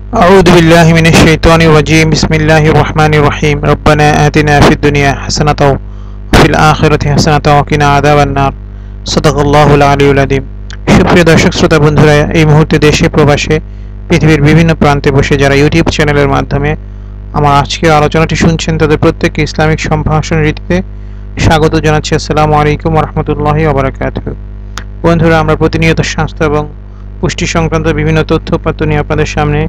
أعوذ بالله من الشيطان الرجيم بسم الله الرحمن الرحيم ربنا آتنا في الدنيا حسنة وفي الآخرة حسنة وقنا عذاب النار صدق الله العلي العظيم। সুপ্রিয় দর্শক শ্রোতা বন্ধুরা, এই মুহূর্তে দেশে প্রবাসে পৃথিবীর বিভিন্ন প্রান্তে বসে যারা ইউটিউব চ্যানেলের মাধ্যমে আমার আজকের আলোচনাটি শুনছেন তাদের প্রত্যেককে ইসলামিক সম্ভাষণ রীতিতে স্বাগত জানাচ্ছি। আসসালামু আলাইকুম ওয়া রাহমাতুল্লাহি ওয়া বারাকাতুহু। বন্ধুরা, আমরা প্রতিনিয়ত স্বাস্থ্য এবং পুষ্টি সংক্রান্ত বিভিন্ন তথ্যপাত্র নিয়ে আপনাদের সামনে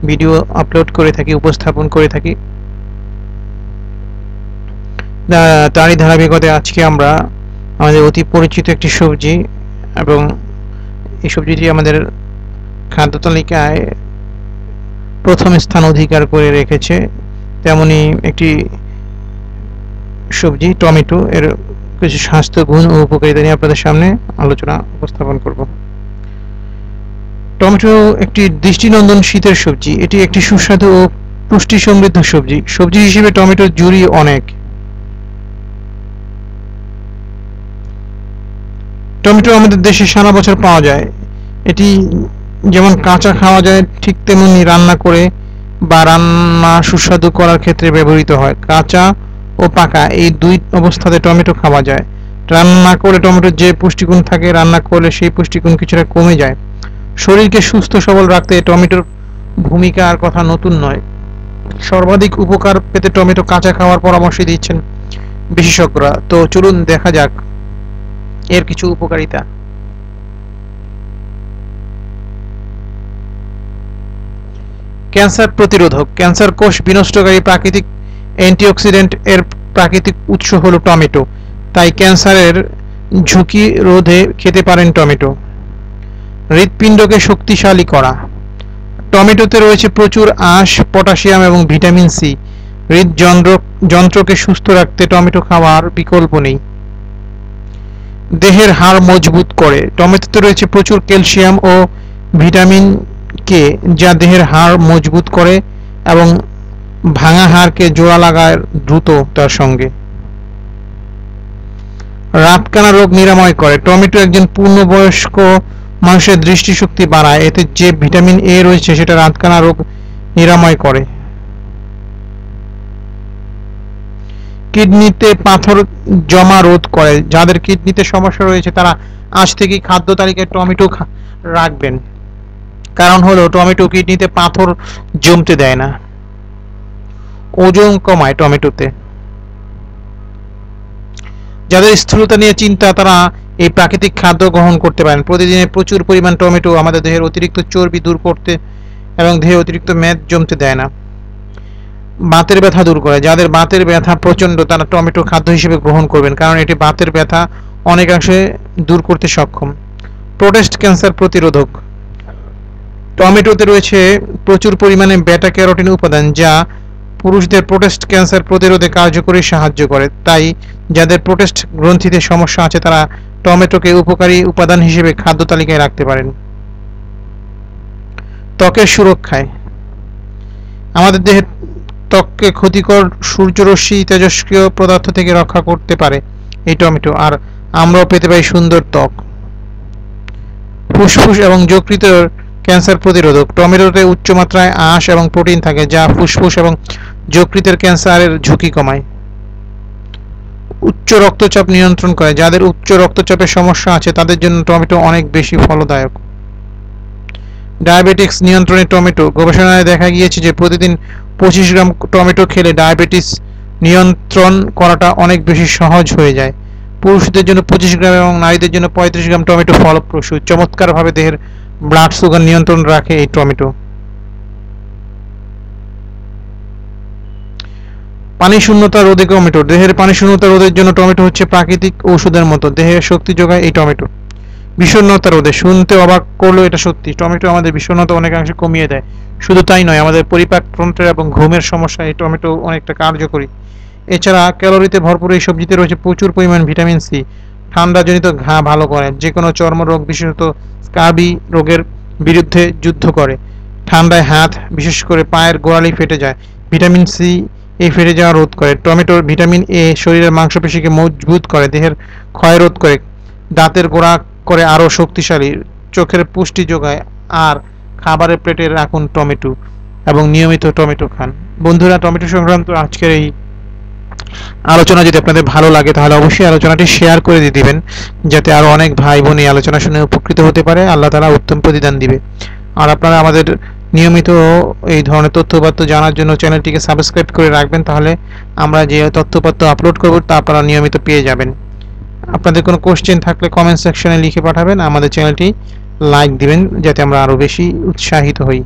ভিডিও আপলোড করে থাকি, উপস্থাপন করে থাকি। তারই ধারাবাহিকতায় আজকে আমরা আমাদের অতি পরিচিত একটি সবজি এবং এই সবজিটি আমাদের খাদ্য তালিকায় প্রথম স্থান অধিকার করে রেখেছে তেমনি একটি সবজি টমেটো, এর কিছু স্বাস্থ্য গুণ ও উপকারিতা নিয়ে আপনাদের সামনে আলোচনা উপস্থাপন করব। টমেটো একটি দৃষ্টিনন্দন শীতের সবজি। এটি একটি সুস্বাদু ও পুষ্টি সমৃদ্ধ সবজি। সবজি হিসেবে টমেটোর জুড়ি অনেক। টমেটো আমাদের দেশে সারা বছর পাওয়া যায়। এটি যেমন কাঁচা খাওয়া যায়, ঠিক তেমনি রান্না করে বা রান্না সুস্বাদু করার ক্ষেত্রে ব্যবহৃত হয়। কাঁচা ও পাকা এই দুই অবস্থাতে টমেটো খাওয়া যায়। রান্না করে টমেটোর যে পুষ্টিগুণ থাকে, রান্না করলে সেই পুষ্টিগুণ কিছুটা কমে যায়। শরীরকে সুস্থ সবল রাখতে টমেটোর ভূমিকা আর কথা নতুন নয়। সর্বাধিক উপকার পেতে টমেটো কাঁচা খাওয়ার পরামর্শ দিচ্ছেন বিশেষজ্ঞরা। তো চলুন দেখা যাক এর কিছু উপকারিতা। ক্যান্সার প্রতিরোধক। ক্যান্সার কোষ বিনষ্টকারী প্রাকৃতিক অ্যান্টিঅক্সিডেন্ট এর প্রাকৃতিক উৎস হলো টমেটো। তাই ক্যান্সারের ঝুঁকি রোধে খেতে পারেন টমেটো। হৃৎপিণ্ডকে শক্তিশালী করা। টমেটোতে রয়েছে প্রচুর আঁশ, পটাশিয়াম এবং ভিটামিন সি। হৃদযন্ত্রকে সুস্থ রাখতে টমেটো খাওয়ার বিকল্প নেই। দেহের হাড় মজবুত করে। টমেটোতে রয়েছে প্রচুর ক্যালসিয়াম ও ভিটামিন কে, যা দেহের হাড় মজবুত করে এবং ভাঙা হাড়কে জোড়া লাগায় দ্রুততার সঙ্গে। রাতকানা রোগ নিরাময় করে। টমেটো একজন পূর্ণবয়স্ক মানুষের দৃষ্টিশক্তি বাড়ায়। এতে যে ভিটামিন এ রয়েছে সেটা রাতকানা রোগ নিরাময় করে। কিডনিতে পাথর জমা রোধ করে। যাদের কিডনিতে সমস্যা রয়েছে তারা আজ থেকেই খাদ্য তালিকায় টমেটো রাখবেন। কারণ হলো টমেটো কিডনিতে পাথর জমতে দেয় না। ওজন কমায় টমেটোতে। যাদের স্থূলতা নিয়ে চিন্তা তারা এই প্রাকৃতিক খাদ্য গ্রহণ করতে পারেন। প্রতিদিনে প্রচুর পরিমাণ টমেটো আমাদের দেহের অতিরিক্ত চর্বি দূর করতে এবং দেহে অতিরিক্ত মেদ জমতে দেয় না। বাতের ব্যথা দূর করে। যাদের বাতের ব্যথা প্রচন্ড তারা টমেটো খাদ্য হিসেবে গ্রহণ করবেন, কারণ এটি বাতের ব্যথা অনেকাংশে দূর করতে সক্ষম। প্রোস্টেট ক্যান্সার প্রতিরোধক। টমেটোতে রয়েছে প্রচুর পরিমাণে বেটা ক্যারোটিন উপাদান, যা পুরুষদের প্রোস্টেট ক্যান্সার প্রতিরোধে কার্যকরী সাহায্য করে। তাই যাদের প্রোস্টেট গ্রন্থিতে সমস্যা আছে তারা টমেটোকে উপকারী উপাদান হিসেবে খাদ্য তালিকায় রাখতে পারেন। ত্বকের সুরক্ষায়। আমাদের দেহের ত্বককে ক্ষতিকর সূর্যরশ্মি তেজস্ক্রিয় পদার্থ থেকে রক্ষা করতে পারে এই টমেটো, আর আমরাও পেতে পারি সুন্দর ত্বক। ফুসফুস এবং যকৃতের ক্যান্সার প্রতিরোধক। টমেটোতে উচ্চ মাত্রায় আঁশ এবং প্রোটিন থাকে, যা ফুসফুস এবং যকৃতের ক্যান্সারের ঝুঁকি কমায়। উচ্চ রক্তচাপ নিয়ন্ত্রণ করে। যাদের উচ্চ রক্তচাপের সমস্যা আছে তাদের জন্য টমেটো অনেক বেশি ফলদায়ক। ডায়াবেটিক্স নিয়ন্ত্রণে টমেটো। গবেষণায় দেখা গিয়েছে যে প্রতিদিন 25 গ্রাম টমেটো খেলে ডায়াবেটিস নিয়ন্ত্রণ করাটা অনেক বেশি সহজ হয়ে যায়। পুরুষদের জন্য 25 গ্রাম এবং নারীদের জন্য 35 গ্রাম টমেটো ফলপ্রসূ। চমৎকারভাবে দেহের ব্লাড সুগার নিয়ন্ত্রণ রাখে এই টমেটো। পানি শূন্যতা রোধে টমেটো। দেহের পানি শূন্যতা রোধের জন্য টমেটো হচ্ছে প্রাকৃতিক ঔষধের মতো। দেহে শক্তি যোগায় এই টমেটো। বিষণ্ণতা রোধে। শুনতে অবাক করলেও এটা সত্যি, টমেটো আমাদের বিষণ্ণতা অনেকাংশে কমিয়ে দেয়। শুধু তাই নয়, আমাদের পরিপাকতন্ত্রের এবং ঘুমের সমস্যায় এই টমেটো অনেকটা কার্যকরী। এছাড়া ক্যালোরিতে ভরপুর এই সবজিতে রয়েছে প্রচুর পরিমাণ ভিটামিন সি। ঠান্ডাজনিত ঘা ভালো করে। যে কোনো চর্মরোগ, বিশেষত স্কাবি রোগের বিরুদ্ধে যুদ্ধ করে। ঠান্ডায় হাত, বিশেষ করে পায়ের গোড়ালি ফেটে যায়। ভিটামিন সি এই ফেটে যাওয়া রোধ করে। টমেটোর ভিটামিন এ শরীরের মাংসপেশিকে মজবুত করে, দেহের ক্ষয় রোধ করে, দাঁতের গোড়া করে আরও শক্তিশালী, চোখের পুষ্টি যোগায়। আর খাবারের প্লেটে রাখুন টমেটো। এবং নিয়মিত টমেটো খান। বন্ধুরা, টমেটো সংক্রান্ত আজকের এই আলোচনা যদি আপনাদের ভালো লাগে তাহলে অবশ্যই আলোচনাটি শেয়ার করে দিয়ে দিবেন, যাতে আরো অনেক ভাই বোন এই আলোচনা শুনে উপকৃত হতে পারে। আল্লাহ তাআলা উত্তম প্রতিদান দিবে। আর আপনারা আমাদের নিয়মিত এই ধরনের তথ্যপাত্র জানার জন্য চ্যানেলটিকে সাবস্ক্রাইব করে রাখবেন, তাহলে আমরা যে তথ্যপাত্র আপলোড করব তা আপনারা নিয়মিত পেয়ে যাবেন। আপনাদের কোনো কোশ্চেন থাকলে কমেন্ট সেকশনে লিখে পাঠাবেন, আমাদের চ্যানেলটি লাইক দিবেন যাতে আমরা আরও বেশি উৎসাহিত হই।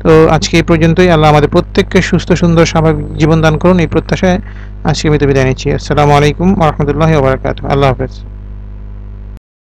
তো আজকে এই পর্যন্তই। আল্লাহ আমাদের প্রত্যেককে সুস্থ সুন্দর স্বাভাবিক জীবন দান করুন, এই প্রত্যাশায় আজকে আমি তো বিদায় নিচ্ছি। আসসালামু আলাইকুম ওয়া রাহমাতুল্লাহি ওয়া বারাকাতুহু। আল্লাহ হাফেজ।